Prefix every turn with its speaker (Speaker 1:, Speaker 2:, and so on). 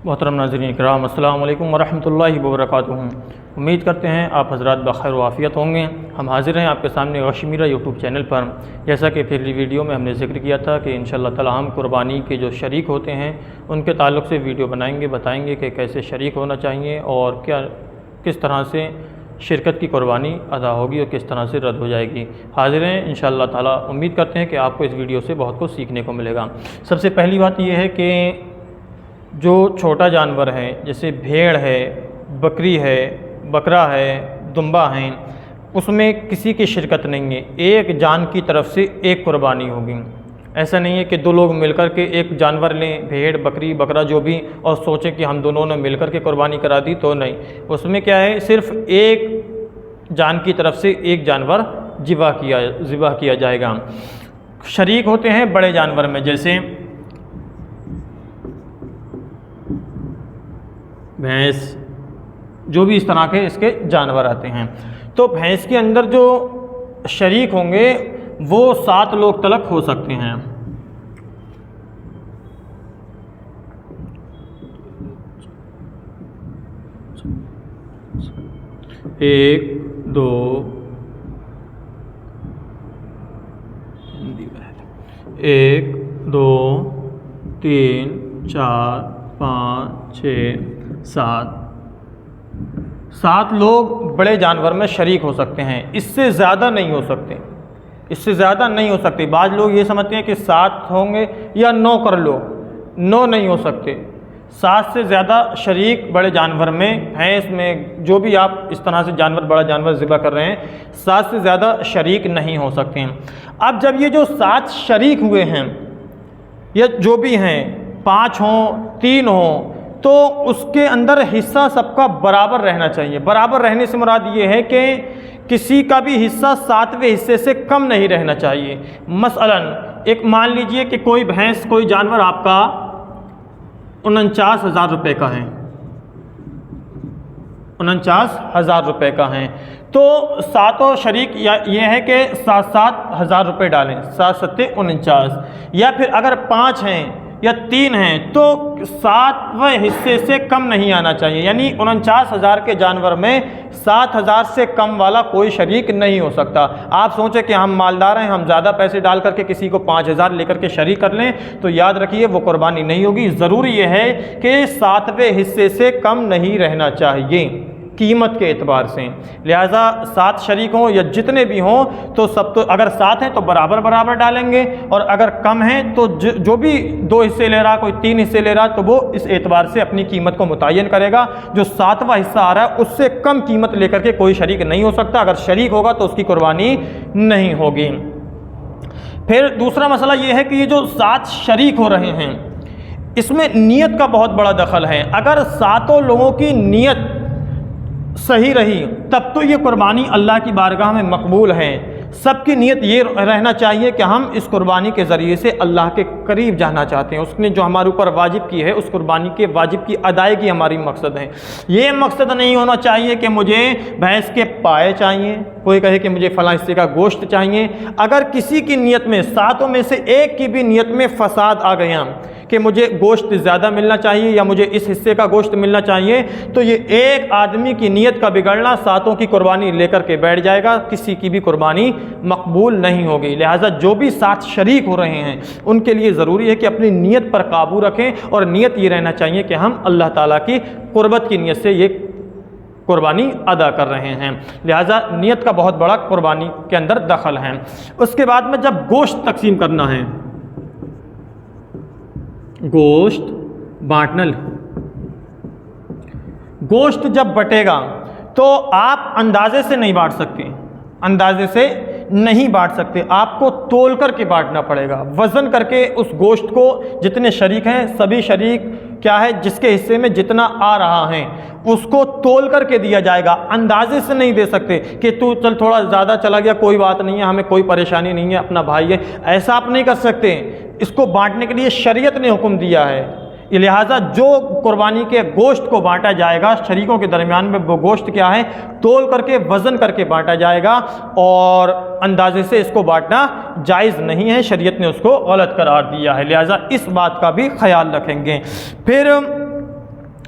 Speaker 1: محترم ناظرین کرام، السلام علیکم ورحمۃ اللہ وبرکاتہ۔ امید کرتے ہیں آپ حضرات بخیر و عافیت ہوں گے۔ ہم حاضر ہیں آپ کے سامنے غش میرا یوٹیوب چینل پر۔ جیسا کہ پچھلی ویڈیو میں ہم نے ذکر کیا تھا کہ انشاءاللہ تعالی ہم قربانی کے جو شریک ہوتے ہیں ان کے تعلق سے ویڈیو بنائیں گے، بتائیں گے کہ کیسے شریک ہونا چاہیے اور کس طرح سے شرکت کی قربانی ادا ہوگی اور کس طرح سے رد ہو جائے گی۔ حاضر ہیں انشاءاللہ تعالی، امید کرتے ہیں کہ آپ کو اس ویڈیو سے بہت کچھ سیکھنے کو ملے گا۔ سب سے پہلی بات یہ ہے کہ جو چھوٹا جانور ہے جیسے بھیڑ ہے، بکری ہے، بکرا ہے، دمبا ہیں، اس میں کسی کی شرکت نہیں ہے، ایک جان کی طرف سے ایک قربانی ہوگی۔ ایسا نہیں ہے کہ دو لوگ مل کر کے ایک جانور لیں، بھیڑ، بکری، بکرا جو بھی، اور سوچیں کہ ہم دونوں نے مل کر کے قربانی کرا دی، تو نہیں۔ اس میں کیا ہے، صرف ایک جان کی طرف سے ایک جانور ذبح کیا جائے گا۔ شریک ہوتے ہیں بڑے جانور میں، جیسے بھینس، جو بھی اس طرح کے اس کے جانور آتے ہیں۔ تو بھینس کے اندر جو شریک ہوں گے وہ 7 لوگ تلک ہو سکتے ہیں۔ ایک، دو، ایک، دو، تین، 4، 5، 6، 7 لوگ بڑے جانور میں شریک ہو سکتے ہیں، اس سے زیادہ نہیں ہو سکتے، اس سے زیادہ نہیں ہو سکتے۔ بعض لوگ یہ سمجھتے ہیں کہ 7 ہوں گے یا 9 کر لو، 9 نہیں ہو سکتے۔ 7 سے زیادہ شریک بڑے جانور میں، بھینس میں، جو بھی آپ اس طرح سے جانور، بڑا جانور ذبح کر رہے ہیں، 7 سے زیادہ شریک نہیں ہو سکتے ہیں۔ اب جب یہ جو 7 شریک ہوئے ہیں یا جو بھی ہیں، 5 ہوں، 3 ہوں، تو اس کے اندر حصہ سب کا برابر رہنا چاہیے۔ برابر رہنے سے مراد یہ ہے کہ کسی کا بھی حصہ 7ویں حصے سے کم نہیں رہنا چاہیے۔ مثلا ایک مان لیجئے کہ کوئی بھینس، کوئی جانور آپ کا 49,000 روپے کا ہے، 49,000 روپے کا ہے، تو 7 شریک یہ ہے کہ 7,000 روپے ڈالیں، 7 7 49، یا پھر اگر 5 ہیں یا 3 ہیں تو 7ویں حصے سے کم نہیں آنا چاہیے، یعنی 49,000 کے جانور میں 7,000 سے کم والا کوئی شریک نہیں ہو سکتا۔ آپ سوچیں کہ ہم مالدار ہیں، ہم زیادہ پیسے ڈال کر کے کسی کو 5,000 لے کر کے شریک کر لیں تو یاد رکھیے وہ قربانی نہیں ہوگی۔ ضروری یہ ہے کہ 7ویں حصے سے کم نہیں رہنا چاہیے قیمت کے اعتبار سے۔ لہٰذا 7 شریک ہوں یا جتنے بھی ہوں تو اگر 7 ہیں تو برابر ڈالیں گے، اور اگر کم ہیں تو جو بھی 2 حصے لے رہا، کوئی 3 حصے لے رہا، تو وہ اس اعتبار سے اپنی قیمت کو متعین کرے گا۔ جو 7واں حصہ آ رہا ہے اس سے کم قیمت لے کر کے کوئی شریک نہیں ہو سکتا، اگر شریک ہوگا تو اس کی قربانی نہیں ہوگی۔ پھر دوسرا مسئلہ یہ ہے کہ یہ جو 7 شریک ہو رہے ہیں اس میں نیت کا بہت بڑا دخل ہے۔ اگر 7 لوگوں کی نیت صحیح رہی تب تو یہ قربانی اللہ کی بارگاہ میں مقبول ہے۔ سب کی نیت یہ رہنا چاہیے کہ ہم اس قربانی کے ذریعے سے اللہ کے قریب جانا چاہتے ہیں، اس نے جو ہمارے اوپر واجب کی ہے اس قربانی کے واجب کی ادائیگی ہماری مقصد ہے۔ یہ مقصد نہیں ہونا چاہیے کہ مجھے بھینس کے پائے چاہیے، کوئی کہے کہ مجھے فلاں حصے کا گوشت چاہیے۔ اگر کسی کی نیت میں، 7 میں سے ایک کی بھی نیت میں فساد آ گیا کہ مجھے گوشت زیادہ ملنا چاہیے یا مجھے اس حصے کا گوشت ملنا چاہیے، تو یہ ایک آدمی کی نیت کا بگڑنا 7 کی قربانی لے کر کے بیٹھ جائے گا، کسی کی بھی قربانی مقبول نہیں ہوگی۔ لہٰذا جو بھی 7 شریک ہو رہے ہیں ان کے لیے ضروری ہے کہ اپنی نیت پر قابو رکھیں، اور نیت یہ رہنا چاہیے کہ ہم اللہ تعالیٰ کی قربت کی نیت سے یہ قربانی ادا کر رہے ہیں۔ لہٰذا نیت کا بہت بڑا قربانی کے اندر دخل ہے۔ اس کے بعد میں جب گوشت تقسیم کرنا ہے، گوشت بانٹنا، گوشت جب بٹے گا تو آپ اندازے سے نہیں بانٹ سکتے، اندازے سے نہیں بانٹ سکتے، آپ کو تول کر کے بانٹنا پڑے گا، وزن کر کے اس گوشت کو، جتنے شریک ہیں سبھی شریک کیا ہے جس کے حصے میں جتنا آ رہا ہے اس کو تول کر کے دیا جائے گا، اندازے سے نہیں دے سکتے کہ تو چل تھوڑا زیادہ چلا گیا کوئی بات نہیں ہے، ہمیں کوئی پریشانی نہیں ہے، اپنا بھائی ہے، ایسا آپ نہیں کر سکتے۔ اس کو بانٹنے کے لیے شریعت نے حکم دیا ہے، لہٰذا جو قربانی کے گوشت کو بانٹا جائے گا شریکوں کے درمیان میں، وہ گوشت کیا ہے، تول کر کے وزن کر کے بانٹا جائے گا، اور اندازے سے اس کو بانٹنا جائز نہیں ہے، شریعت نے اس کو غلط قرار دیا ہے، لہٰذا اس بات کا بھی خیال رکھیں گے۔ پھر